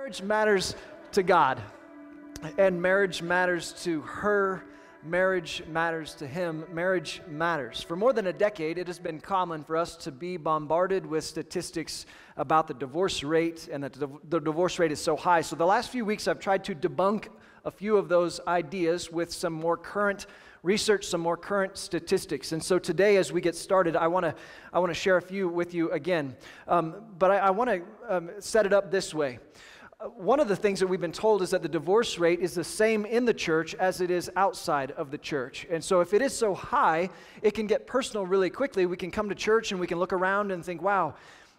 Marriage matters to God, and marriage matters to her. Marriage matters to him. Marriage matters. For more than a decade, it has been common for us to be bombarded with statistics about the divorce rate, and that the divorce rate is so high. So the last few weeks, I've tried to debunk a few of those ideas with some more current research, some more current statistics. And so today, as we get started, I want to share a few with you again. But I want to set it up this way. One of the things that we've been told is that the divorce rate is the same in the church as it is outside of the church. And so if it is so high, it can get personal really quickly. We can come to church and we can look around and think, wow,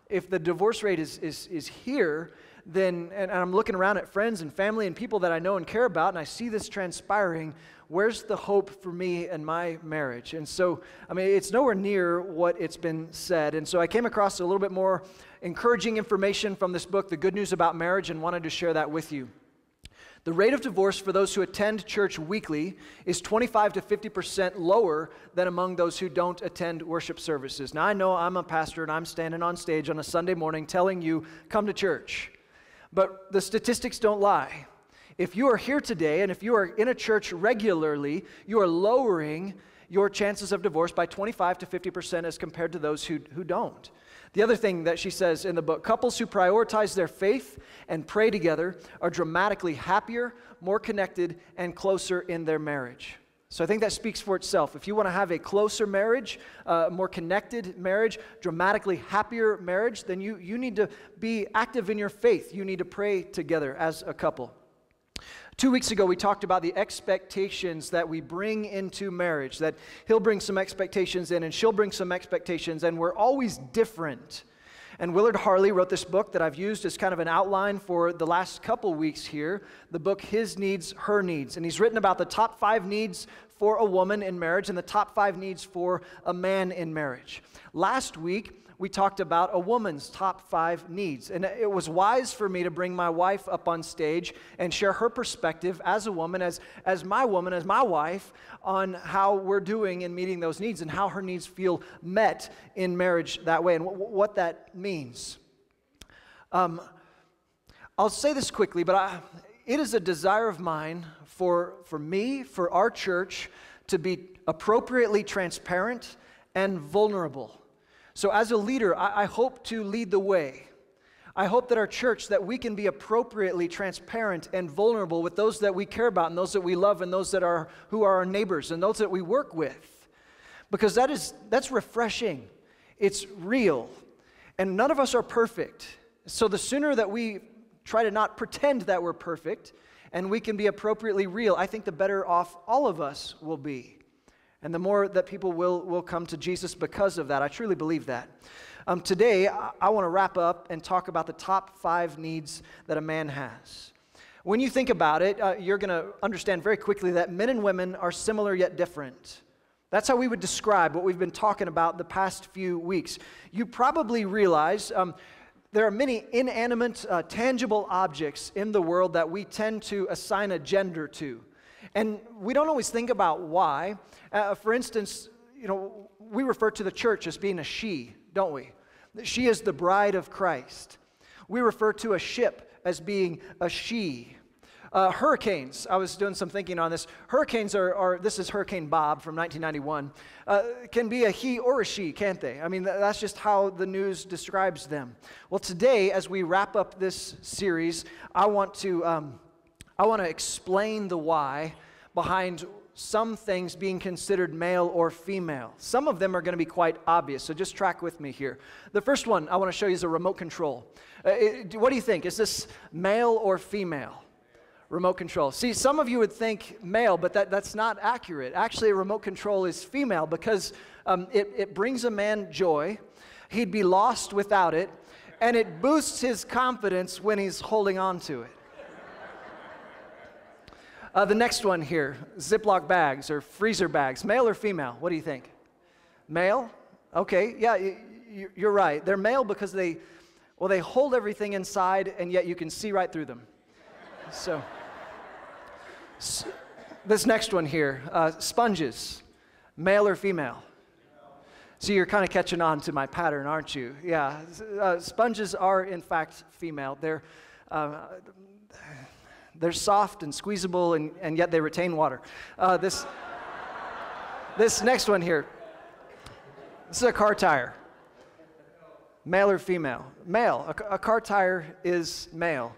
if the divorce rate is here, then, and I'm looking around at friends and family and people that I know and care about, and I see this transpiring, where's the hope for me and my marriage? And so, I mean, it's nowhere near what it's been said. And so I came across a little bit more encouraging information from this book, The Good News About Marriage, and wanted to share that with you. The rate of divorce for those who attend church weekly is 25 to 50% lower than among those who don't attend worship services. Now, I know I'm a pastor and I'm standing on stage on a Sunday morning telling you, come to church. But the statistics don't lie. If you are here today and if you are in a church regularly, you are lowering your chances of divorce by 25 to 50% as compared to those who don't. The other thing that she says in the book, couples who prioritize their faith and pray together are dramatically happier, more connected, and closer in their marriage. So I think that speaks for itself. If you want to have a closer marriage, more connected marriage, dramatically happier marriage, then you need to be active in your faith. You need to pray together as a couple. 2 weeks ago, we talked about the expectations that we bring into marriage, that he'll bring some expectations in and she'll bring some expectations, and we're always different. And Willard Harley wrote this book that I've used as kind of an outline for the last couple weeks here, the book His Needs, Her Needs. And he's written about the top 5 needs for a woman in marriage and the top 5 needs for a man in marriage. Last week, we talked about a woman's top 5 needs. And it was wise for me to bring my wife up on stage and share her perspective as a woman, as my woman, as my wife, on how we're doing in meeting those needs and how her needs feel met in marriage that way and what that means. I'll say this quickly, but it is a desire of mine for me, for our church, to be appropriately transparent and vulnerable. So as a leader, I hope to lead the way. I hope that our church, that we can be appropriately transparent and vulnerable with those that we care about and those that we love and those who are our neighbors and those that we work with. Because that's refreshing. It's real. And none of us are perfect. So the sooner that we try to not pretend that we're perfect and we can be appropriately real, I think the better off all of us will be. And the more that people will come to Jesus because of that. I truly believe that. Today, I want to wrap up and talk about the top 5 needs that a man has. When you think about it, you're going to understand very quickly that men and women are similar yet different. That's how we would describe what we've been talking about the past few weeks. You probably realize there are many inanimate, tangible objects in the world that we tend to assign a gender to. And we don't always think about why. For instance, we refer to the church as being a she, don't we? She is the bride of Christ. We refer to a ship as being a she. Hurricanes, I was doing some thinking on this. Hurricanes this is Hurricane Bob from 1991, can be a he or a she, can't they? I mean, that's just how the news describes them. Well, today, as we wrap up this series, I want to explain the why behind some things being considered male or female. Some of them are going to be quite obvious, so just track with me here. The first one I want to show you is a remote control. What do you think? Is this male or female? Remote control. See, some of you would think male, but that's not accurate. Actually, a remote control is female because it brings a man joy. He'd be lost without it, and it boosts his confidence when he's holding on to it. The next one here, Ziploc bags or freezer bags, male or female? What do you think? Male? Okay, yeah, you're right. They're male because they hold everything inside and yet you can see right through them. So this next one here, sponges, male or female? So you're kind of catching on to my pattern, aren't you? Yeah, sponges are in fact female. They're They're soft and squeezable, and yet they retain water. This next one here, this is a car tire. Male or female? Male. A car tire is male.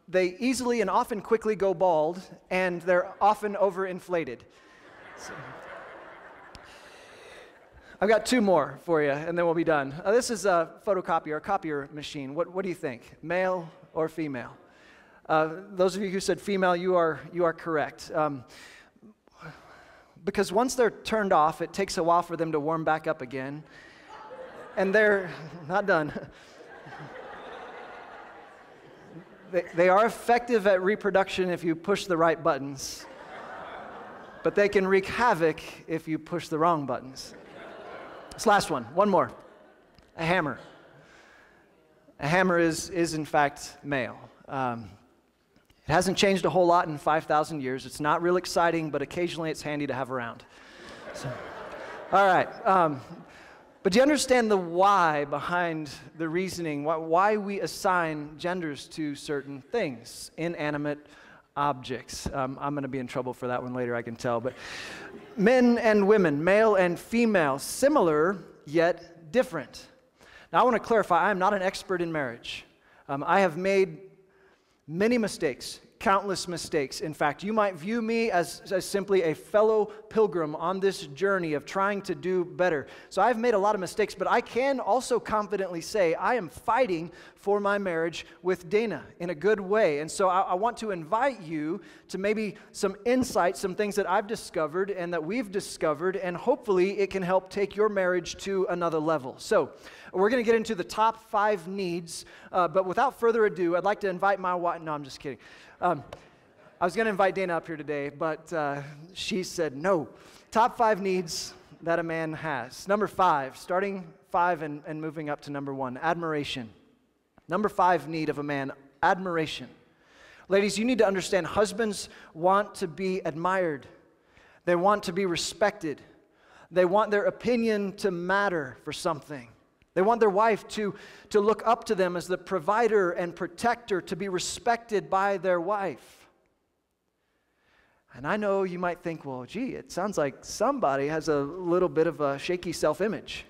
They easily and often quickly go bald, and they're often overinflated. So, I've got two more for you, and then we'll be done. This is a photocopier, a copier machine. What do you think, male or female? Those of you who said female, you are correct. Because once they're turned off, it takes a while for them to warm back up again, and they're not done. They are effective at reproduction if you push the right buttons, but they can wreak havoc if you push the wrong buttons. This last one more. A hammer. A hammer is in fact male. It hasn't changed a whole lot in 5,000 years. It's not real exciting, but occasionally it's handy to have around. So, all right. But do you understand the why behind the reasoning, why we assign genders to certain things, inanimate objects? I'm going to be in trouble for that one later, I can tell. But men and women, male and female, similar yet different. Now I want to clarify, I am not an expert in marriage. I have made many mistakes, countless mistakes. In fact, you might view me as simply a fellow pilgrim on this journey of trying to do better. So I've made a lot of mistakes, but I can also confidently say I am fighting for my marriage with Dana in a good way. And so I want to invite you to maybe some insight, some things that I've discovered and that we've discovered, and hopefully it can help take your marriage to another level. So we're going to get into the top 5 needs, but without further ado, I'd like to invite my wife. No, I'm just kidding. I was going to invite Dana up here today, but she said no. Top 5 needs that a man has. Number 5, starting 5 and moving up to number 1, admiration. Number 5 need of a man, admiration. Ladies, you need to understand husbands want to be admired. They want to be respected. They want their opinion to matter for something. They want their wife to look up to them as the provider and protector, to be respected by their wife. And I know you might think, well, gee, it sounds like somebody has a little bit of a shaky self-image.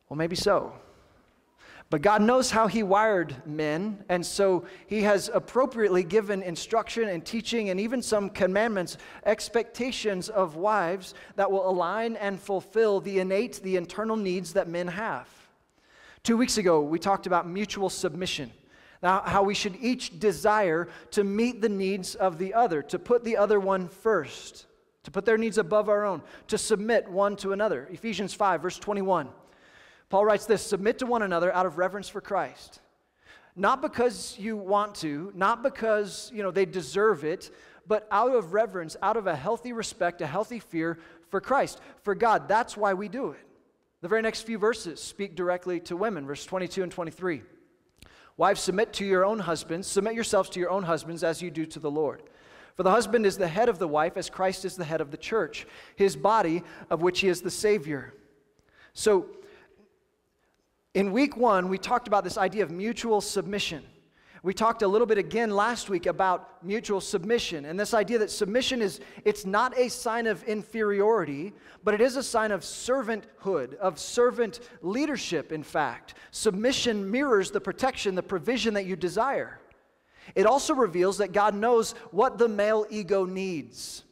Well, maybe so. But God knows how He wired men, and so He has appropriately given instruction and teaching and even some commandments, expectations of wives that will align and fulfill the innate, the internal needs that men have. 2 weeks ago, we talked about mutual submission. Now, how we should each desire to meet the needs of the other, to put the other one first, to put their needs above our own, to submit one to another. Ephesians 5, verse 21. Paul writes this, submit to one another out of reverence for Christ. Not because you want to, not because, they deserve it, but out of reverence, out of a healthy respect, a healthy fear for Christ, for God. That's why we do it. The very next few verses speak directly to women, verse 22 and 23. Wives, submit to your own husbands, submit yourselves to your own husbands as you do to the Lord. For the husband is the head of the wife, as Christ is the head of the church, His body, of which He is the Savior. So, in week 1, we talked about this idea of mutual submission. We talked a little bit again last week about mutual submission and this idea that submission it's not a sign of inferiority, but it is a sign of servanthood, of servant leadership, in fact. Submission mirrors the protection, the provision that you desire. It also reveals that God knows what the male ego needs.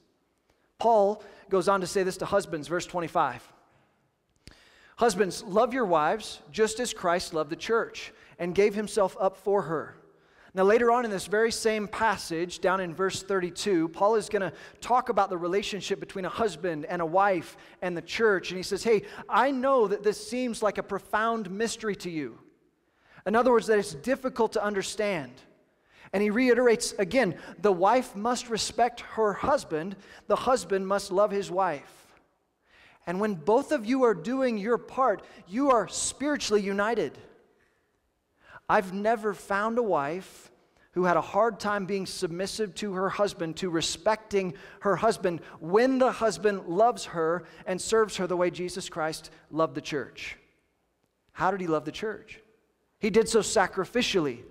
Paul goes on to say this to husbands, verse 25. Husbands, love your wives just as Christ loved the church and gave Himself up for her. Now later on in this very same passage, down in verse 32, Paul is going to talk about the relationship between a husband and a wife and the church. And he says, hey, I know that this seems like a profound mystery to you. In other words, that it's difficult to understand. And he reiterates again, the wife must respect her husband, the husband must love his wife. And when both of you are doing your part, you are spiritually united. I've never found a wife who had a hard time being submissive to her husband, to respecting her husband, when the husband loves her and serves her the way Jesus Christ loved the church. How did He love the church? He did so sacrificially,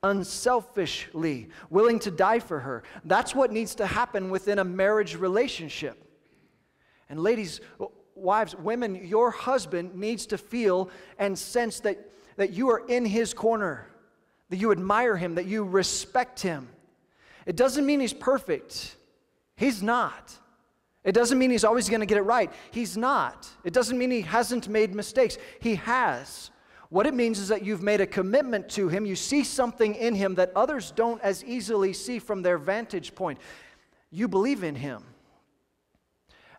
unselfishly, willing to die for her. That's what needs to happen within a marriage relationship. And ladies, wives, women, your husband needs to feel and sense that you are in his corner, that you admire him, that you respect him. It doesn't mean he's perfect. He's not. It doesn't mean he's always going to get it right. He's not. It doesn't mean he hasn't made mistakes. He has. What it means is that you've made a commitment to him. You see something in him that others don't as easily see from their vantage point. You believe in him.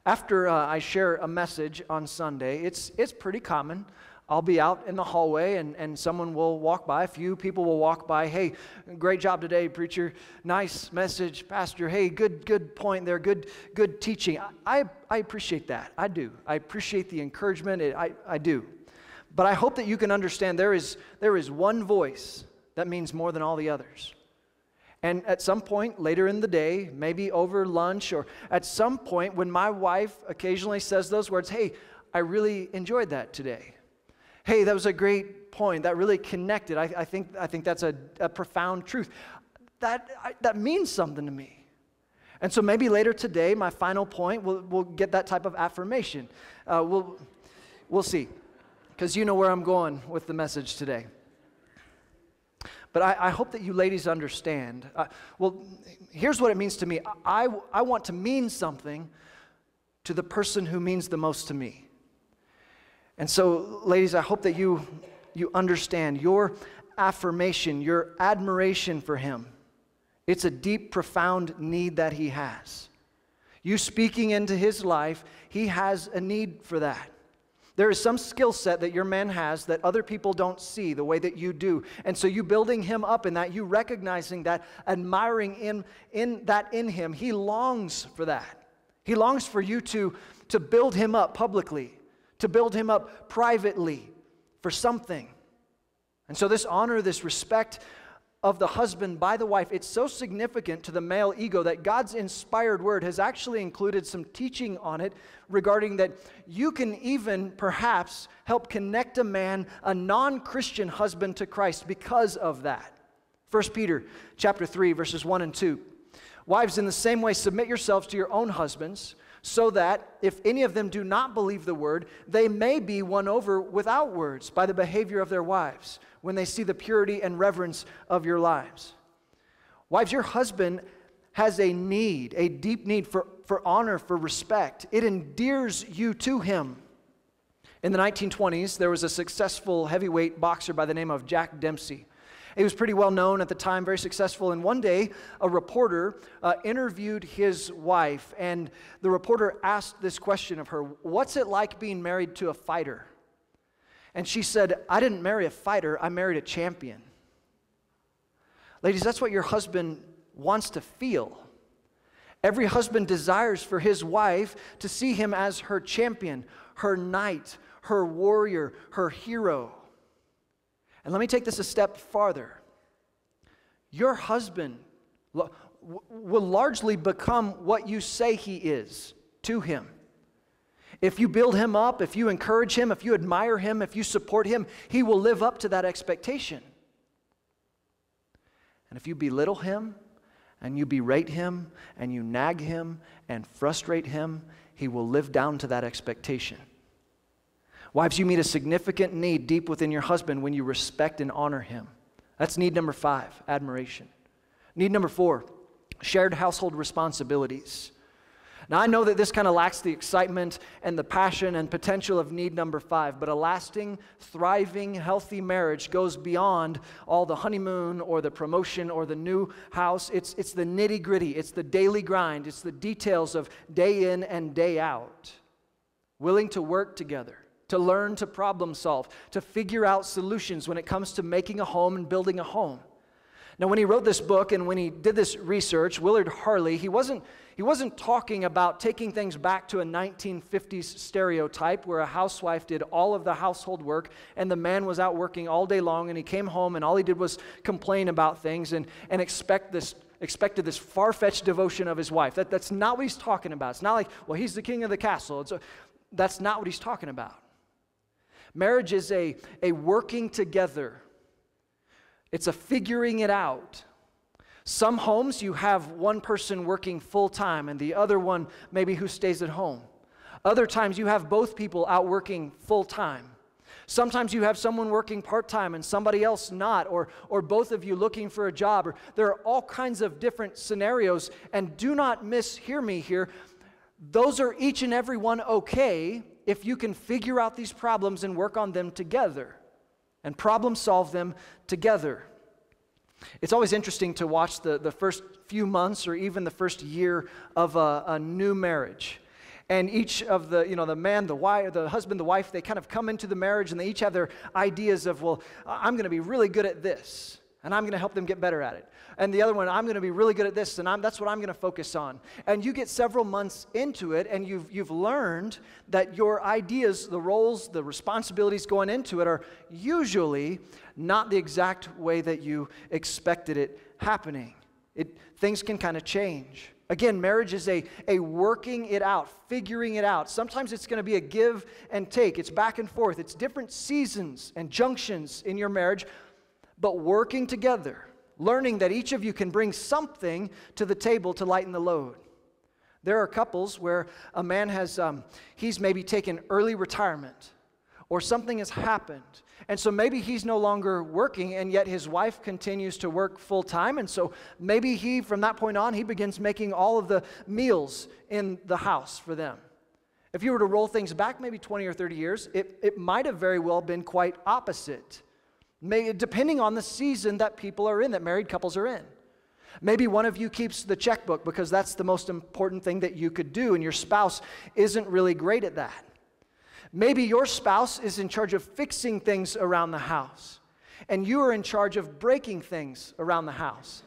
After I share a message on Sunday, it's pretty common. I'll be out in the hallway and someone will walk by. A few people will walk by. Hey, great job today, preacher. Nice message, pastor. Hey, good point there. Good teaching. I appreciate that. I do. I appreciate the encouragement. I do. But I hope that you can understand there is one voice that means more than all the others. And at some point later in the day, maybe over lunch, or at some point when my wife occasionally says those words, hey, I really enjoyed that today. Hey, that was a great point. That really connected. I think that's a profound truth. That means something to me. And so maybe later today, my final point, we'll get that type of affirmation. We'll see, because you know where I'm going with the message today. But I hope that you ladies understand. Well, here's what it means to me. I want to mean something to the person who means the most to me. And so, ladies, I hope that you understand your affirmation, your admiration for him. It's a deep, profound need that he has. You speaking into his life, he has a need for that. There is some skill set that your man has that other people don't see the way that you do. And so you building him up in that, you recognizing that, admiring in him, he longs for that. He longs for you to build him up publicly, to build him up privately for something. And so this honor, this respect of the husband by the wife, it's so significant to the male ego that God's inspired word has actually included some teaching on it regarding that you can even perhaps help connect a non-Christian husband to Christ because of that. 1 Peter chapter 3, verses 1 and 2. Wives, in the same way, submit yourselves to your own husbands, so that if any of them do not believe the word, they may be won over without words by the behavior of their wives, when they see the purity and reverence of your lives. Wives, your husband has a need, a deep need for honor, for respect. It endears you to him. In the 1920s, there was a successful heavyweight boxer by the name of Jack Dempsey. He was pretty well known at the time, very successful. And one day, a reporter interviewed his wife, and the reporter asked this question of her: what's it like being married to a fighter? And she said, I didn't marry a fighter, I married a champion. Ladies, that's what your husband wants to feel. Every husband desires for his wife to see him as her champion, her knight, her warrior, her hero. And let me take this a step farther. Your husband will largely become what you say he is to him. If you build him up, if you encourage him, if you admire him, if you support him, he will live up to that expectation. And if you belittle him, and you berate him, and you nag him, and frustrate him, he will live down to that expectation. Wives, you meet a significant need deep within your husband when you respect and honor him. That's need number 5, admiration. Need number 4, shared household responsibilities. Now, I know that this kind of lacks the excitement and the passion and potential of need number 5, but a lasting, thriving, healthy marriage goes beyond all the honeymoon or the promotion or the new house. It's the nitty-gritty. It's the daily grind. It's the details of day in and day out. Willing to work together, to learn to problem solve, to figure out solutions when it comes to making a home and building a home. Now, when he wrote this book and when he did this research, Willard Harley, he wasn't talking about taking things back to a 1950s stereotype where a housewife did all of the household work and the man was out working all day long and he came home and all he did was complain about things and expected this far-fetched devotion of his wife. That's not what he's talking about. It's not like, well, he's the king of the castle. That's not what he's talking about. Marriage is a working together It's a figuring it out. Some homes you have one person working full-time and the other one maybe who stays at home. Other times you have both people out working full-time. Sometimes you have someone working part-time and somebody else not, or both of you looking for a job. Or there are all kinds of different scenarios, and do not mishear me here. Those are each and every one okay if you can figure out these problems and work on them together and problem solve them together. It's always interesting to watch the first few months or even the first year of a new marriage. And each of the man, the wife, the husband, the wife, they kind of come into the marriage and they each have their ideas of, well, I'm going to be really good at this and I'm going to help them get better at it. And the other one, I'm going to be really good at this and that's what I'm going to focus on. And you get several months into it and you've learned that your ideas, the roles, the responsibilities going into it are usually not the exact way that you expected it happening. Things can kind of change. Again, marriage is a working it out, figuring it out. Sometimes it's going to be a give and take. It's back and forth. It's different seasons and junctions in your marriage, but working together, learning that each of you can bring something to the table to lighten the load. There are couples where a man has, he's maybe taken early retirement or something has happened. And so maybe he's no longer working, and yet his wife continues to work full time. And so maybe he, from that point on, he begins making all of the meals in the house for them. If you were to roll things back maybe 20 or 30 years, it might have very well been quite opposite, depending on the season that people are in, that married couples are in. Maybe one of you keeps the checkbook because that's the most important thing that you could do, and your spouse isn't really great at that. Maybe your spouse is in charge of fixing things around the house, and you are in charge of breaking things around the house.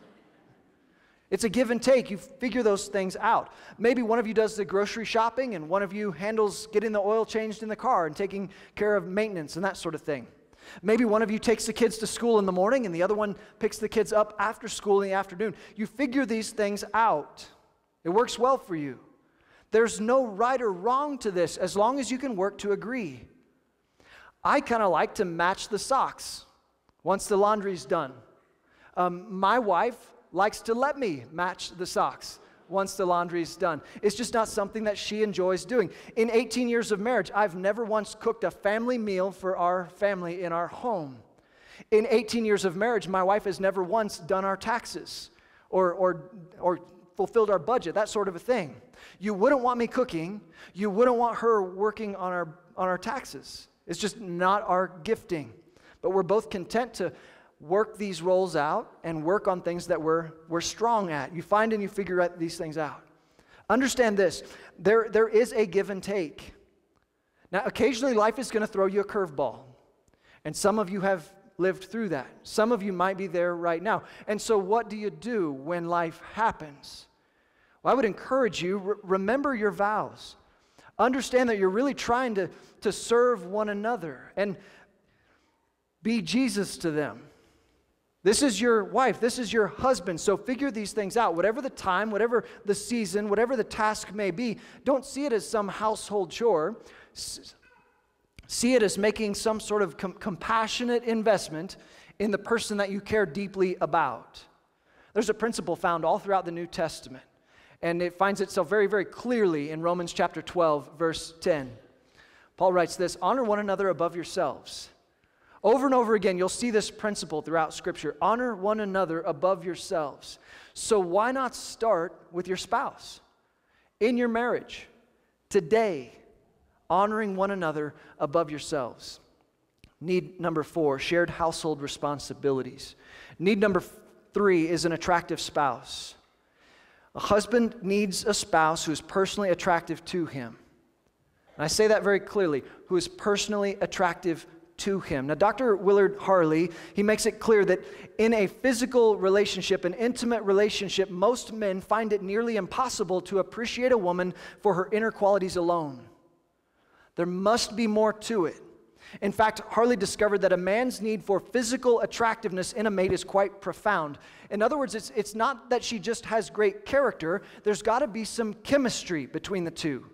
It's a give and take. You figure those things out. Maybe one of you does the grocery shopping, and one of you handles getting the oil changed in the car and taking care of maintenance and that sort of thing. Maybe one of you takes the kids to school in the morning, and the other one picks the kids up after school in the afternoon. You figure these things out. It works well for you. There's no right or wrong to this as long as you can work to agree. I kind of like to match the socks once the laundry's done. My wife likes to let me match the socks once the laundry's done. It's just not something that she enjoys doing. In 18 years of marriage, I've never once cooked a family meal for our family in our home. In 18 years of marriage, my wife has never once done our taxes or fulfilled our budget, that sort of a thing. You wouldn't want me cooking. You wouldn't want her working on our taxes. It's just not our gifting. But we're both content to work these roles out and work on things that we're strong at. You find and you figure out these things out. Understand this. There is a give and take. Now, occasionally life is going to throw you a curveball. And some of you have lived through that. Some of you might be there right now. And so what do you do when life happens? Well, I would encourage you, remember your vows. Understand that you're really trying to serve one another and be Jesus to them. This is your wife. This is your husband. So figure these things out. Whatever the time, whatever the season, whatever the task may be, don't see it as some household chore. See it as making some sort of compassionate investment in the person that you care deeply about. There's a principle found all throughout the New Testament. And it finds itself very, very clearly in Romans chapter 12, verse 10. Paul writes this, honor one another above yourselves. Over and over again, you'll see this principle throughout Scripture. Honor one another above yourselves. So why not start with your spouse? In your marriage, today, honoring one another above yourselves. Need number 4, shared household responsibilities. Need number 3 is an attractive spouse. A husband needs a spouse who is personally attractive to him. And I say that very clearly, who is personally attractive to him. Now, Dr. Willard Harley, he makes it clear that in a physical relationship, an intimate relationship, most men find it nearly impossible to appreciate a woman for her inner qualities alone. There must be more to it. In fact, Harley discovered that a man's need for physical attractiveness in a mate is quite profound. In other words, it's not that she just has great character. There's got to be some chemistry between the two.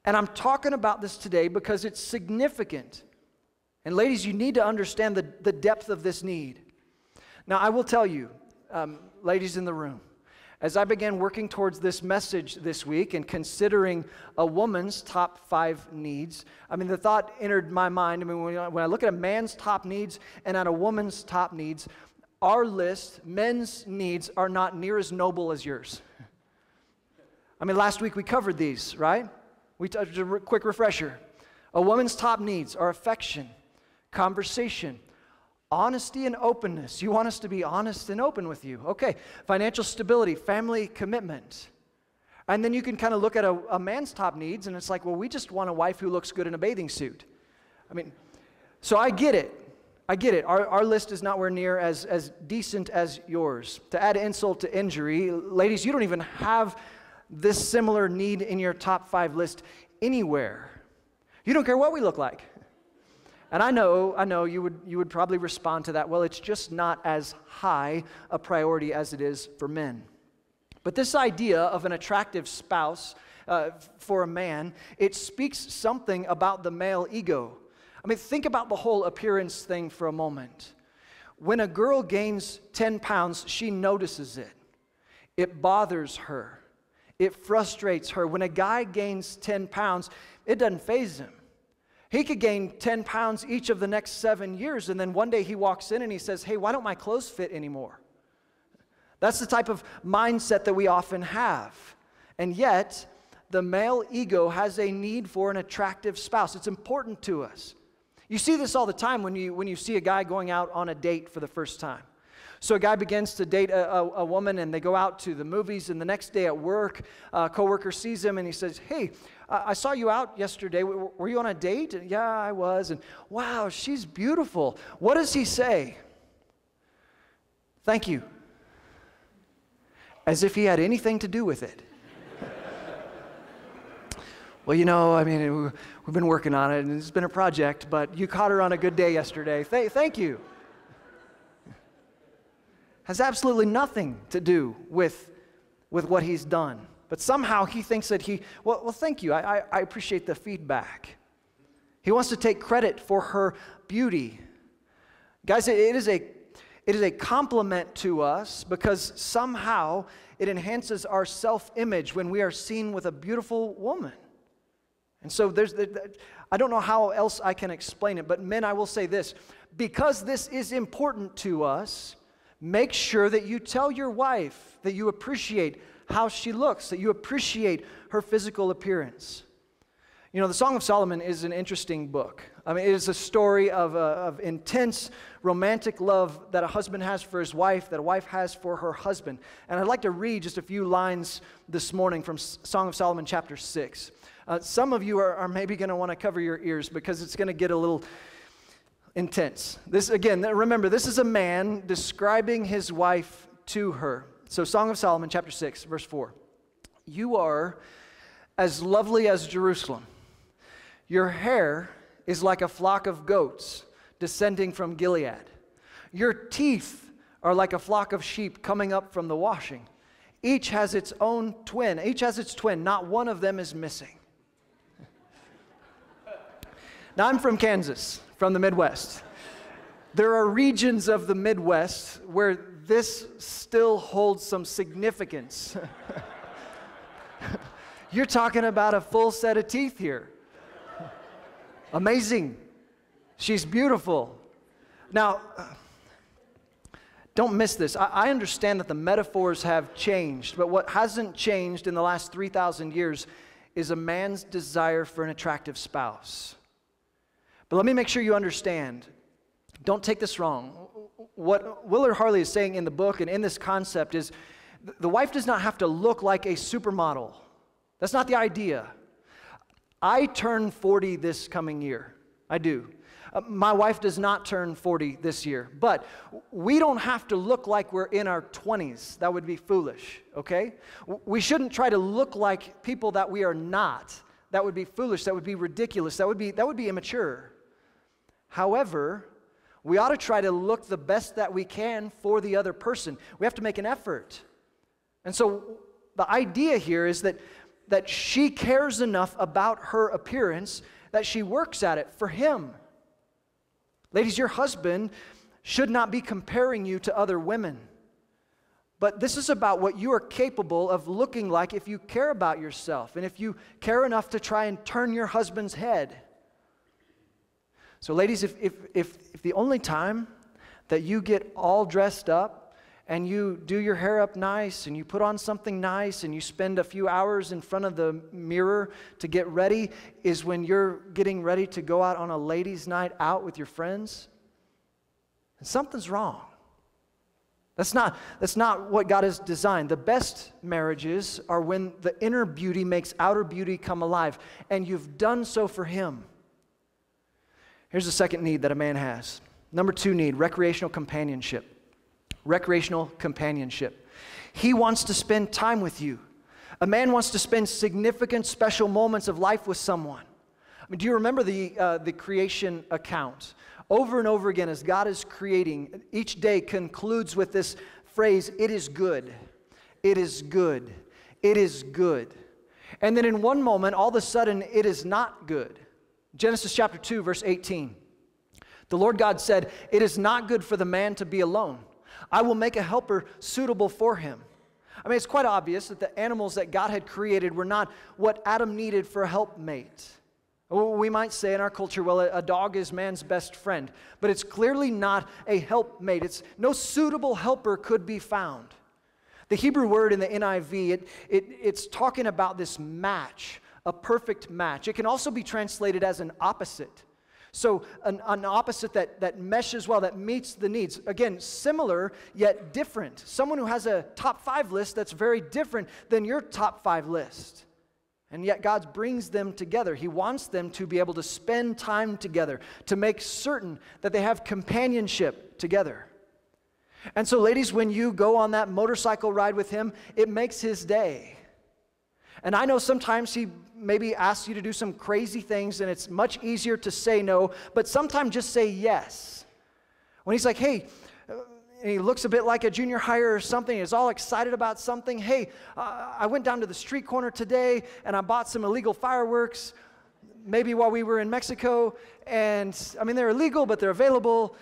And I'm talking about this today because it's significant. And ladies, you need to understand the depth of this need. Now, I will tell you, ladies in the room, as I began working towards this message this week and considering a woman's top 5 needs, the thought entered my mind. When I look at a man's top needs and at a woman's top needs, our list, men's needs, are not near as noble as yours. Last week we covered these, right? We touched a quick refresher. A woman's top needs are affection, conversation, honesty and openness. You want us to be honest and open with you. Okay. Financial stability, family commitment. And then you can kind of look at a man's top needs, and it's like, well, we just want a wife who looks good in a bathing suit. So I get it. Our list is nowhere near as decent as yours. To add insult to injury, ladies, you don't even have this similar need in your top 5 list anywhere. You don't care what we look like. And I know you would probably respond to that, well, it's just not as high a priority as it is for men. But this idea of an attractive spouse for a man, it speaks something about the male ego. Think about the whole appearance thing for a moment. When a girl gains 10 pounds, she notices it. It bothers her. It frustrates her. When a guy gains 10 pounds, it doesn't faze him. He could gain 10 pounds each of the next 7 years, and then one day he walks in and he says, hey, why don't my clothes fit anymore? That's the type of mindset that we often have. And yet, the male ego has a need for an attractive spouse. It's important to us. You see this all the time when you see a guy going out on a date for the first time. So a guy begins to date a woman, and they go out to the movies, and the next day at work, a coworker sees him, and he says, hey, I saw you out yesterday. Were you on a date? Yeah, I was. And wow, she's beautiful. What does he say? Thank you. As if he had anything to do with it. Well, we've been working on it, and it's been a project, but you caught her on a good day yesterday. Thank you. Has absolutely nothing to do with what he's done. But somehow he thinks that well, thank you. I appreciate the feedback. He wants to take credit for her beauty. Guys, it is a compliment to us because somehow it enhances our self-image when we are seen with a beautiful woman. And so I don't know how else I can explain it, but men, I will say this. Because this is important to us, make sure that you tell your wife that you appreciate how she looks, that you appreciate her physical appearance. The Song of Solomon is an interesting book. It is a story of intense romantic love that a husband has for his wife, that a wife has for her husband. And I'd like to read just a few lines this morning from Song of Solomon chapter 6. Some of you are maybe going to want to cover your ears because it's going to get a little intense. Remember, this is a man describing his wife to her. So Song of Solomon, chapter 6, verse 4. You are as lovely as Jerusalem. Your hair is like a flock of goats descending from Gilead. Your teeth are like a flock of sheep coming up from the washing. Each has its own twin. Each has its twin. Not one of them is missing. Now, I'm from Kansas, from the Midwest. There are regions of the Midwest where this still holds some significance. You're talking about a full set of teeth here. Amazing. She's beautiful. Now, don't miss this. I understand that the metaphors have changed, but what hasn't changed in the last 3,000 years is a man's desire for an attractive spouse. But let me make sure you understand. Don't take this wrong. What Willard Harley is saying in the book and in this concept is the wife does not have to look like a supermodel. That's not the idea. I turn 40 this coming year. I do. My wife does not turn 40 this year. But we don't have to look like we're in our 20s. That would be foolish, okay? We shouldn't try to look like people that we are not. That would be foolish. That would be ridiculous. That would be immature. However, we ought to try to look the best that we can for the other person. We have to make an effort. And so the idea here is that she cares enough about her appearance that she works at it for him. Ladies, your husband should not be comparing you to other women. But this is about what you are capable of looking like if you care about yourself and if you care enough to try and turn your husband's head. So ladies, if the only time that you get all dressed up and you do your hair up nice and you put on something nice and you spend a few hours in front of the mirror to get ready is when you're getting ready to go out on a ladies' night out with your friends, something's wrong. That's not what God has designed. The best marriages are when the inner beauty makes outer beauty come alive, and you've done so for Him. Here's the second need that a man has. Number 2 need, recreational companionship. Recreational companionship. He wants to spend time with you. A man wants to spend significant, special moments of life with someone. I mean, do you remember the creation account? Over and over again, as God is creating, each day concludes with this phrase, "It is good, it is good, it is good." And then in one moment, all of a sudden, it is not good. Genesis chapter 2, verse 18. The Lord God said, "It is not good for the man to be alone. I will make a helper suitable for him." I mean, it's quite obvious that the animals that God had created were not what Adam needed for a helpmate. We might say in our culture, well, a dog is man's best friend, but it's clearly not a helpmate. No suitable helper could be found. The Hebrew word in the NIV, it's talking about this match, a perfect match. It can also be translated as an opposite. So an opposite that meshes well, that meets the needs. Again, similar yet different. Someone who has a top 5 list that's very different than your top 5 list. And yet God brings them together. He wants them to be able to spend time together, to make certain that they have companionship together. And so ladies, when you go on that motorcycle ride with him, it makes his day. And I know sometimes he maybe asks you to do some crazy things and it's much easier to say no, but sometimes just say yes. When he's like, hey, and he looks a bit like a junior hire or something, he's all excited about something. Hey, I went down to the street corner today and I bought some illegal fireworks, maybe while we were in Mexico, and I mean, they're illegal, but they're available.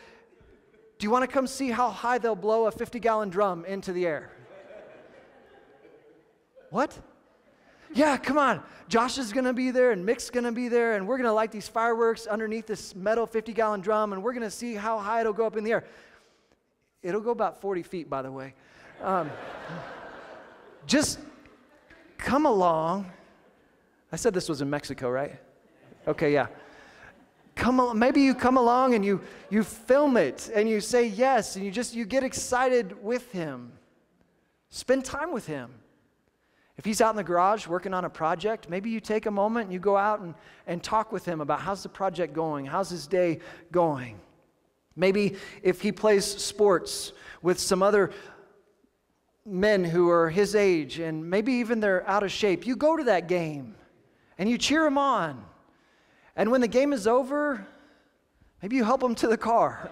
Do you want to come see how high they'll blow a 50-gallon drum into the air? What? Yeah, come on. Josh is going to be there and Mick's going to be there and we're going to light these fireworks underneath this metal 50-gallon drum and we're going to see how high it'll go up in the air. It'll go about 40 feet, by the way. Just come along. I said this was in Mexico, right? Okay, yeah. Come along. Maybe you come along and you film it and you say yes and you get excited with him. Spend time with him. If he's out in the garage working on a project, maybe you take a moment and you go out and talk with him about how's the project going, how's his day going. Maybe if he plays sports with some other men who are his age and maybe even they're out of shape, you go to that game and you cheer him on. And when the game is over, maybe you help him to the car.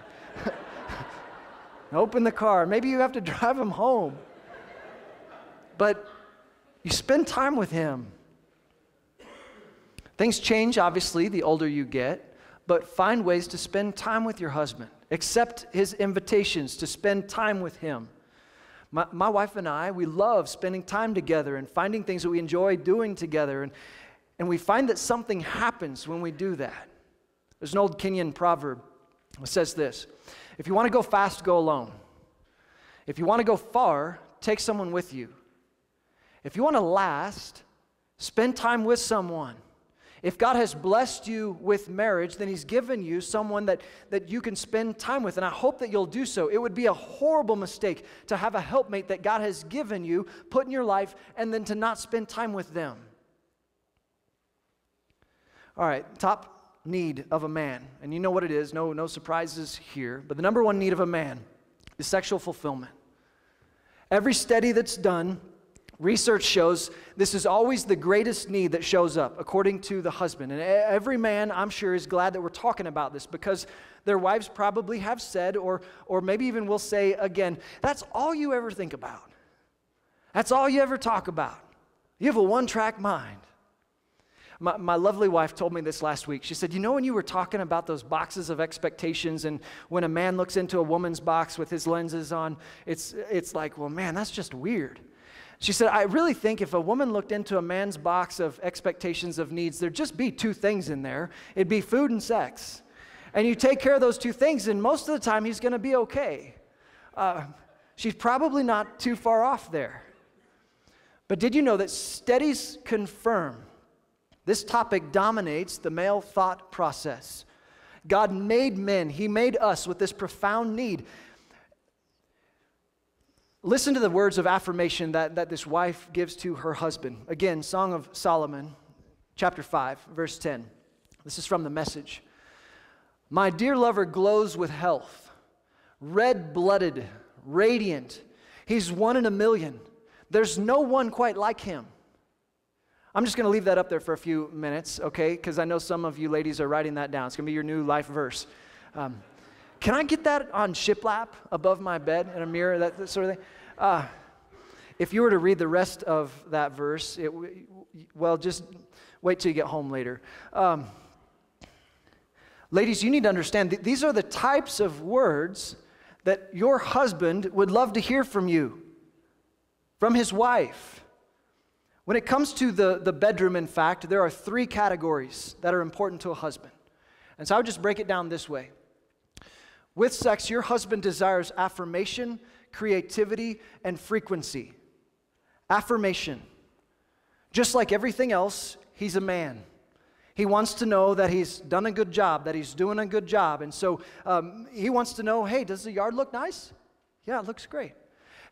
Open the car. Maybe you have to drive him home. But you spend time with him. Things change, obviously, the older you get, but find ways to spend time with your husband. Accept his invitations to spend time with him. My wife and I, we love spending time together and finding things that we enjoy doing together. And we find that something happens when we do that. There's an old Kenyan proverb that says this: if you want to go fast, go alone. If you want to go far, take someone with you. If you want to last, spend time with someone. If God has blessed you with marriage, then He's given you someone that you can spend time with. And I hope that you'll do so. It would be a horrible mistake to have a helpmate that God has given you, put in your life, and then to not spend time with them. All right, top need of a man. And you know what it is. No surprises here. But the number one need of a man is sexual fulfillment. Every study that's done, research shows this is always the greatest need that shows up, according to the husband. And every man, I'm sure, is glad that we're talking about this because their wives probably have said, or maybe even will say again, that's all you ever think about. That's all you ever talk about. You have a one-track mind. My lovely wife told me this last week. She said, you know, when you were talking about those boxes of expectations, and when a man looks into a woman's box with his lenses on, it's like, well, man, that's just weird. She said, I really think if a woman looked into a man's box of expectations of needs, there'd just be two things in there. It'd be food and sex. And you take care of those two things, and most of the time he's going to be okay. She's probably not too far off there. But did you know that studies confirm this topic dominates the male thought process? God made men. He made us with this profound need. Listen to the words of affirmation that this wife gives to her husband. Again, Song of Solomon, chapter 5, verse 10. This is from the Message. My dear lover glows with health, red-blooded, radiant. He's one in a million. There's no one quite like him. I'm just going to leave that up there for a few minutes, okay? Because I know some of you ladies are writing that down. It's going to be your new life verse. Can I get that on shiplap above my bed in a mirror, that sort of thing? If you were to read the rest of that verse, well, just wait till you get home later. Ladies, you need to understand, these are the types of words that your husband would love to hear from you, from his wife. When it comes to the bedroom, in fact, there are three categories that are important to a husband. And so I would just break it down this way. With sex, your husband desires affirmation, creativity, and frequency. Affirmation. Just like everything else, he's a man. He wants to know that he's done a good job, that he's doing a good job. And so he wants to know, hey, does the yard look nice? Yeah, it looks great.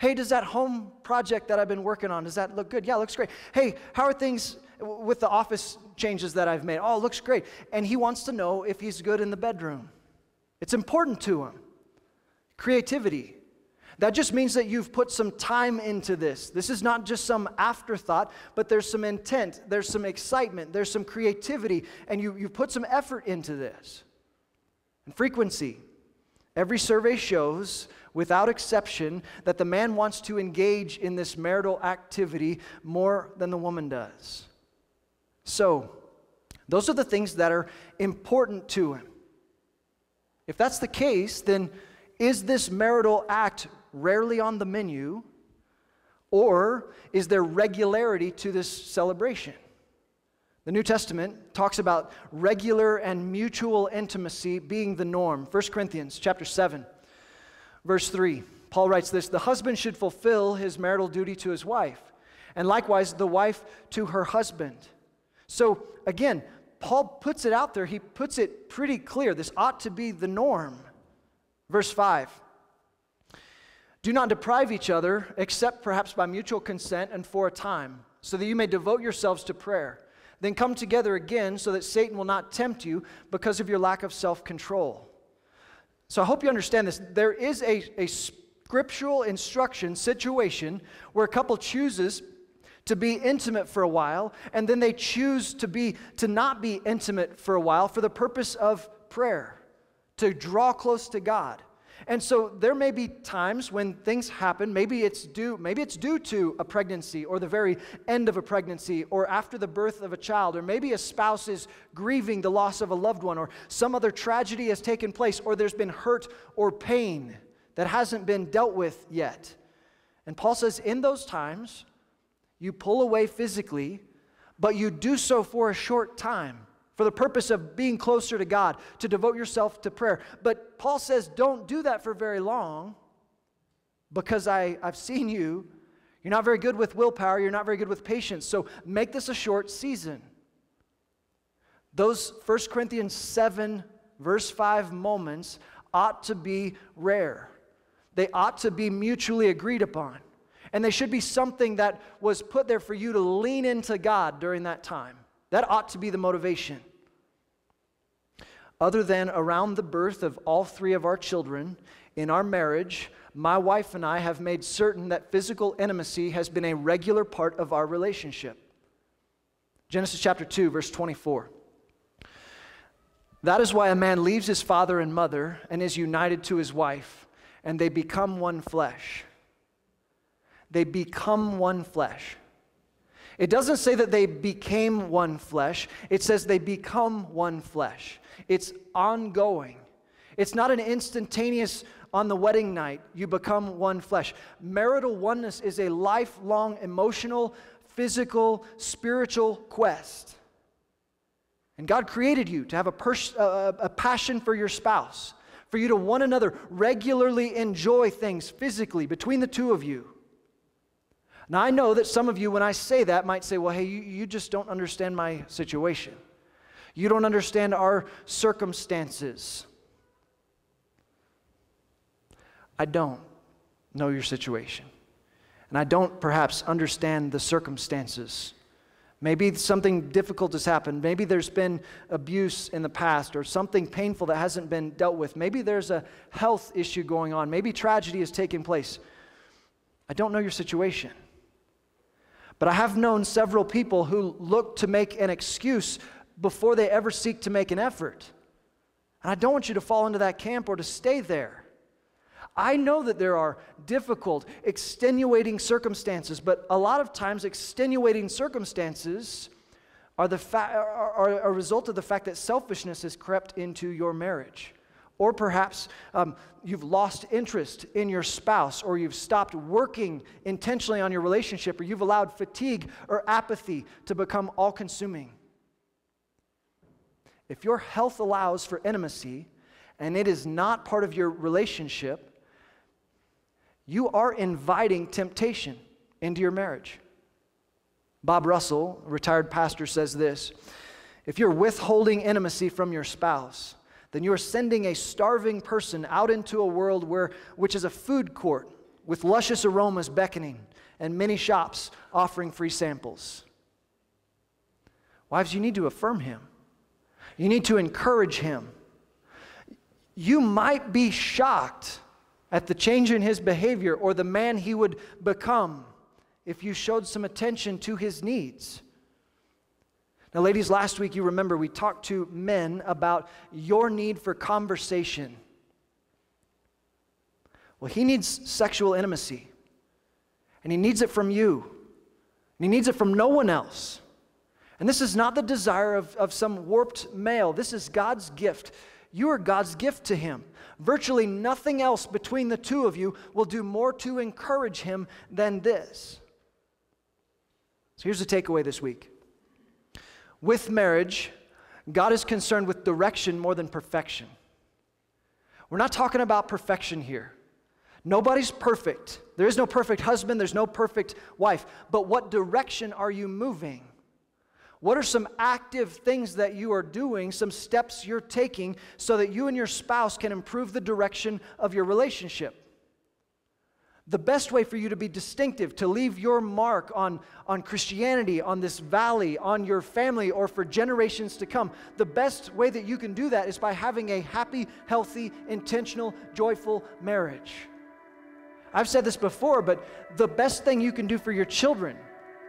Hey, does that home project that I've been working on, does that look good? Yeah, it looks great. Hey, how are things with the office changes that I've made? Oh, it looks great. And he wants to know if he's good in the bedroom. It's important to him. Creativity. That just means that you've put some time into this. This is not just some afterthought, but there's some intent, there's some excitement, there's some creativity, and you put some effort into this. And frequency. Every survey shows, without exception, that the man wants to engage in this marital activity more than the woman does. So, those are the things that are important to him. If that's the case, then is this marital act rarely on the menu, or is there regularity to this celebration? The New Testament talks about regular and mutual intimacy being the norm. 1 Corinthians chapter 7, verse 3. Paul writes this, the husband should fulfill his marital duty to his wife, and likewise the wife to her husband. So again, Paul puts it out there. He puts it pretty clear. This ought to be the norm. Verse 5. Do not deprive each other, except perhaps by mutual consent and for a time, so that you may devote yourselves to prayer. Then come together again so that Satan will not tempt you because of your lack of self-control. So I hope you understand this. There is a scriptural instruction situation where a couple chooses to be intimate for a while, and then they choose to not be intimate for a while for the purpose of prayer, to draw close to God. And so there may be times when things happen, maybe it's due to a pregnancy or the very end of a pregnancy or after the birth of a child, or maybe a spouse is grieving the loss of a loved one, or some other tragedy has taken place, or there's been hurt or pain that hasn't been dealt with yet. And Paul says in those times, you pull away physically, but you do so for a short time, for the purpose of being closer to God, to devote yourself to prayer. But Paul says, don't do that for very long, because I've seen you're not very good with willpower, you're not very good with patience, so make this a short season. Those 1 Corinthians 7, verse 5 moments ought to be rare. They ought to be mutually agreed upon. And they should be something that was put there for you to lean into God during that time. That ought to be the motivation. Other than around the birth of all three of our children, in our marriage, my wife and I have made certain that physical intimacy has been a regular part of our relationship. Genesis chapter 2, verse 24. That is why a man leaves his father and mother and is united to his wife, and they become one flesh. They become one flesh. It doesn't say that they became one flesh. It says they become one flesh. It's ongoing. It's not an instantaneous on the wedding night, you become one flesh. Marital oneness is a lifelong emotional, physical, spiritual quest. And God created you to have a passion for your spouse, for you to one another regularly enjoy things physically between the two of you. Now, I know that some of you, when I say that, might say, well, hey, you just don't understand my situation. You don't understand our circumstances. I don't know your situation. And I don't perhaps understand the circumstances. Maybe something difficult has happened. Maybe there's been abuse in the past or something painful that hasn't been dealt with. Maybe there's a health issue going on. Maybe tragedy has taken place. I don't know your situation. But I have known several people who look to make an excuse before they ever seek to make an effort. And I don't want you to fall into that camp or to stay there. I know that there are difficult, extenuating circumstances, but a lot of times extenuating circumstances are a result of the fact that selfishness has crept into your marriage. Or perhaps you've lost interest in your spouse, or you've stopped working intentionally on your relationship, or you've allowed fatigue or apathy to become all-consuming. If your health allows for intimacy, and it is not part of your relationship, you are inviting temptation into your marriage. Bob Russell, a retired pastor, says this: if you're withholding intimacy from your spouse, then you are sending a starving person out into a world which is a food court with luscious aromas beckoning and many shops offering free samples. Wives, you need to affirm him. You need to encourage him. You might be shocked at the change in his behavior or the man he would become if you showed some attention to his needs. Now, ladies, last week you remember we talked to men about your need for conversation. Well, he needs sexual intimacy, and he needs it from you, and he needs it from no one else. And this is not the desire of some warped male. This is God's gift. You are God's gift to him. Virtually nothing else between the two of you will do more to encourage him than this. So here's the takeaway this week. With marriage, God is concerned with direction more than perfection. We're not talking about perfection here. Nobody's perfect. There is no perfect husband. There's no perfect wife. But what direction are you moving? What are some active things that you are doing, some steps you're taking so that you and your spouse can improve the direction of your relationship? The best way for you to be distinctive, to leave your mark on Christianity, on this valley, on your family, or for generations to come, the best way that you can do that is by having a happy, healthy, intentional, joyful marriage. I've said this before, but the best thing you can do for your children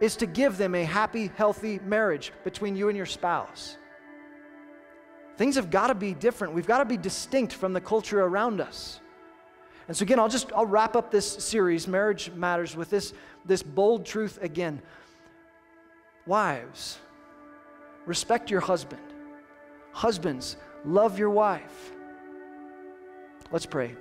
is to give them a happy, healthy marriage between you and your spouse. Things have got to be different. We've got to be distinct from the culture around us. And so again, I'll wrap up this series, Marriage Matters, with this bold truth again. Wives, respect your husband. Husbands, love your wife. Let's pray.